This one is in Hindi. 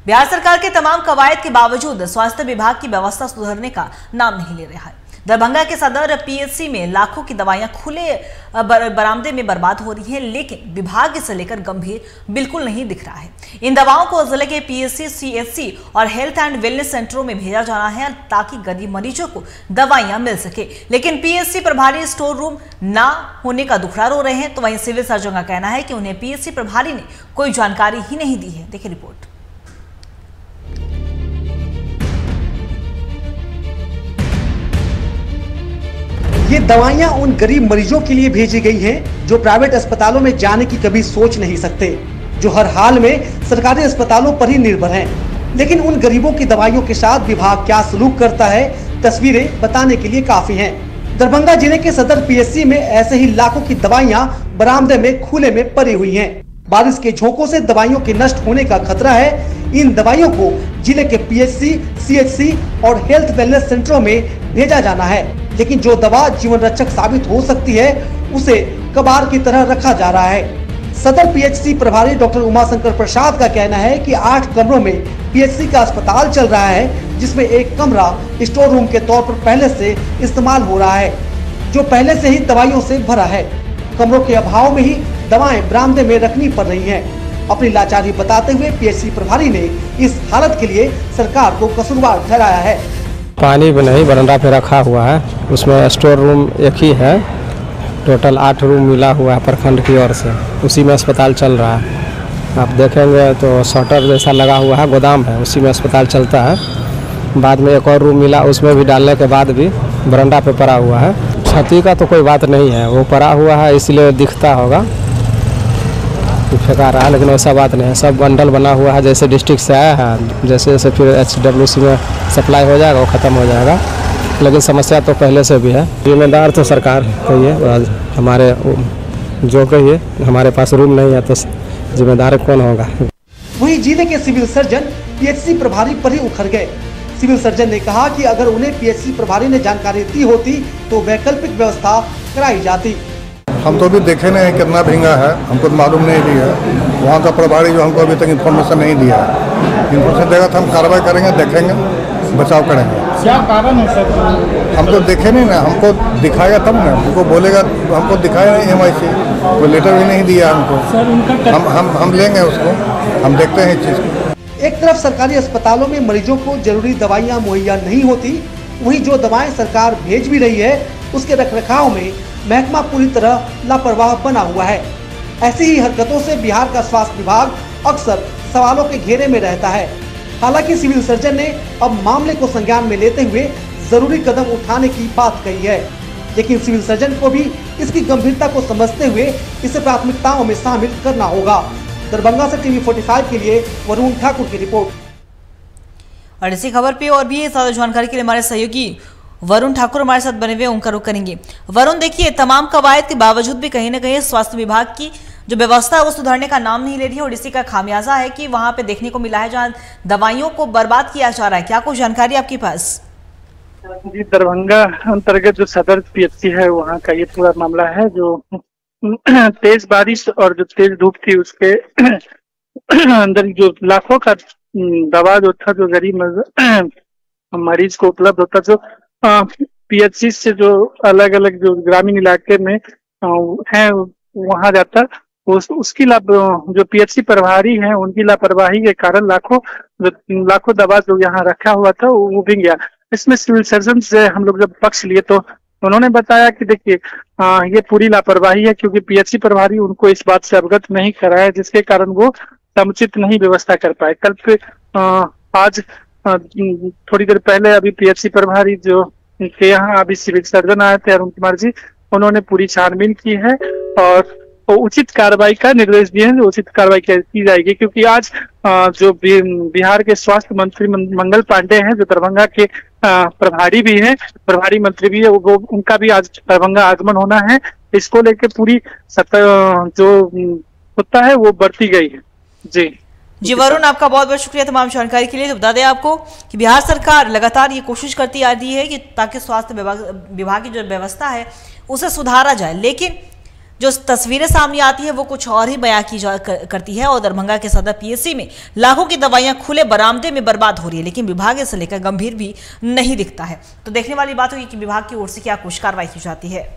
बिहार सरकार के तमाम कवायद के बावजूद स्वास्थ्य विभाग की व्यवस्था सुधरने का नाम नहीं ले रहा है। दरभंगा के सदर पीएचसी में लाखों की दवाइयां खुले बरामदे में बर्बाद हो रही है, लेकिन विभाग इसे लेकर गंभीर बिल्कुल नहीं दिख रहा है। इन दवाओं को जिले के पीएचसी, सीएचसी और हेल्थ एंड वेलनेस सेंटरों में भेजा जाना है ताकि गरीब मरीजों को दवाइयां मिल सके, लेकिन पीएचसी प्रभारी स्टोर रूम ना होने का दुखड़ा रो रहे हैं। तो वहीं सिविल सर्जन का कहना है कि उन्हें पीएचसी प्रभारी ने कोई जानकारी ही नहीं दी है। देखिए रिपोर्ट। ये दवाइयां उन गरीब मरीजों के लिए भेजी गई हैं जो प्राइवेट अस्पतालों में जाने की कभी सोच नहीं सकते, जो हर हाल में सरकारी अस्पतालों पर ही निर्भर हैं। लेकिन उन गरीबों की दवाइयों के साथ विभाग क्या सलूक करता है, तस्वीरें बताने के लिए काफी हैं। दरभंगा जिले के सदर पीएचसी में ऐसे ही लाखों की दवाइयां बरामदे में खुले में पड़ी हुई हैं। बारिश के झोंकों से दवाइयों के नष्ट होने का खतरा है। इन दवाइयों को जिले के पीएचसी, सीएचसी और हेल्थ वेलनेस सेंटरों में भेजा जाना है, लेकिन जो दवा जीवन रक्षक साबित हो सकती है उसे कबाड़ की तरह रखा जा रहा है। सदर पीएचसी प्रभारी डॉक्टर उमाशंकर प्रसाद का कहना है कि 8 कमरों में पीएचसी का अस्पताल चल रहा है, जिसमें एक कमरा स्टोर रूम के तौर पर पहले से इस्तेमाल हो रहा है, जो पहले से ही दवाइयों से भरा है। कमरों के अभाव में ही दवाएं बरामदे में रखनी पड़ रही हैं। अपनी लाचारी बताते हुए पीएचसी प्रभारी ने इस हालत के लिए सरकार को कसूरवार ठहराया है। पानी भी नहीं बरंडा पे रखा हुआ है, उसमें स्टोर रूम एक ही है। टोटल 8 रूम मिला हुआ है प्रखंड की ओर से, उसी में अस्पताल चल रहा है। आप देखेंगे तो शटर जैसा लगा हुआ है, गोदाम है, उसी में अस्पताल चलता है। बाद में एक और रूम मिला, उसमें भी डालने के बाद भी बरंडा पे पड़ा हुआ है। क्षति का तो कोई बात नहीं है, वो पड़ा हुआ है इसलिए दिखता होगा फेंका रहा है, लेकिन वैसा बात नहीं है। सब बंडल बना हुआ है, जैसे डिस्ट्रिक्ट से आया है, जैसे जैसे फिर HWC में सप्लाई हो जाएगा वो ख़त्म हो जाएगा, लेकिन समस्या तो पहले से भी है। जिम्मेदार तो सरकार कहिए, हमारे जो कहिए, हमारे पास रूम नहीं है तो जिम्मेदार कौन होगा। वहीं जिले के सिविल सर्जन पीएचसी प्रभारी पर ही उखड़ गए। सिविल सर्जन ने कहा कि अगर उन्हें पीएचसी प्रभारी ने जानकारी दी होती तो वैकल्पिक व्यवस्था कराई जाती। हम तो अभी देखे नहीं कितना भींगा है, हमको तो मालूम नहीं दिया है। वहाँ का प्रभारी जो हमको अभी तक इन्फॉर्मेशन नहीं दिया है, इन्फॉर्मेशन देगा तो हम कार्रवाई करेंगे, देखेंगे, बचाव करेंगे। क्या कारण है सर? हम तो देखे नहीं ना, हमको दिखाएगा तब ना, हमको बोलेगा, हमको दिखाया नहीं MIC, कोई लेटर भी नहीं दिया हमको। हम लेंगे उसको, हम देखते हैं इस चीज़ को। एक तरफ सरकारी अस्पतालों में मरीजों को जरूरी दवाइयाँ मुहैया नहीं होती, वहीं जो दवाएं सरकार भेज भी रही है उसके रखरखाव में महकमा पूरी तरह लापरवाह बना हुआ है। ऐसी ही हरकतों से बिहार का स्वास्थ्य विभाग अक्सर सवालों के घेरे में रहता है। हालांकि सिविल सर्जन ने अब मामले को संज्ञान में लेते हुए जरूरी कदम उठाने की बात कही है, लेकिन सिविल सर्जन को भी इसकी गंभीरता को समझते हुए इसे प्राथमिकताओं में शामिल करना होगा। दरभंगा से TV 45 के लिए वरुण ठाकुर की रिपोर्ट। और इसी खबर पे और भी ज्यादा जानकारी के लिए हमारे सहयोगी वरुण ठाकुर हमारे साथ बने हुए, उनका रुख करेंगे। वरुण, देखिए, तमाम कवायद के बावजूद भी कहीं ना कहीं स्वास्थ्य विभाग की जो व्यवस्था है वो सुधारने का नाम नहीं ले रही है, और इसी का खामियाजा है कि वहां पे देखने को मिला है जहां दवाइयों को बर्बाद किया जा रहा है। क्या कुछ जानकारी आपके पास? जी, दरभंगा अंतर्गत जो सदर पीएचसी है वहाँ का ये पूरा मामला है। जो तेज बारिश और जो तेज धूप थी उसके अंदर जो लाखों का दवा जो था, जो गरीब मरीज को उपलब्ध होता, जो पीएचसी से जो अलग अलग जो ग्रामीण इलाके में है वहां जाता, उसकी जो पीएचसी प्रभारी हैं उनकी लापरवाही के कारण लाखों दवा जो यहाँ रखा हुआ था वो बिक गया। इसमें सिविल सर्जन से हम लोग जब पक्ष लिए तो उन्होंने बताया कि देखिए ये पूरी लापरवाही है, क्योंकि पीएचसी प्रभारी उनको इस बात से अवगत नहीं कराया, जिसके कारण वो समुचित नहीं व्यवस्था कर पाए। कल पे आज थोड़ी देर पहले अभी पीएचसी प्रभारी जो के यहाँ अभी सिविल सर्जन आए थे अरुण कुमार जी, उन्होंने पूरी छानबीन की है और उचित कार्रवाई का निर्देश दिए हैं। उचित कार्रवाई की जाएगी, क्योंकि आज जो बिहार के स्वास्थ्य मंत्री मंगल पांडे हैं, जो दरभंगा के प्रभारी भी हैं, प्रभारी मंत्री भी है, वो उनका भी आज दरभंगा आगमन होना है। इसको लेकर पूरी जो होता है वो बढ़ती गई है। जी वरुण, आपका बहुत बहुत शुक्रिया तमाम जानकारी के लिए। तो बता दें आपको कि बिहार सरकार लगातार ये कोशिश करती आ रही है कि ताकि स्वास्थ्य विभाग की जो व्यवस्था है उसे सुधारा जाए, लेकिन जो तस्वीरें सामने आती है वो कुछ और ही बयां की करती है और दरभंगा के सदर पीएचसी में लाखों की दवाइयां खुले बरामदे में बर्बाद हो रही है, लेकिन विभाग इसे लेकर गंभीर भी नहीं दिखता है। तो देखने वाली बात होगी कि विभाग की ओर से क्या कुछ कार्रवाई की जाती है।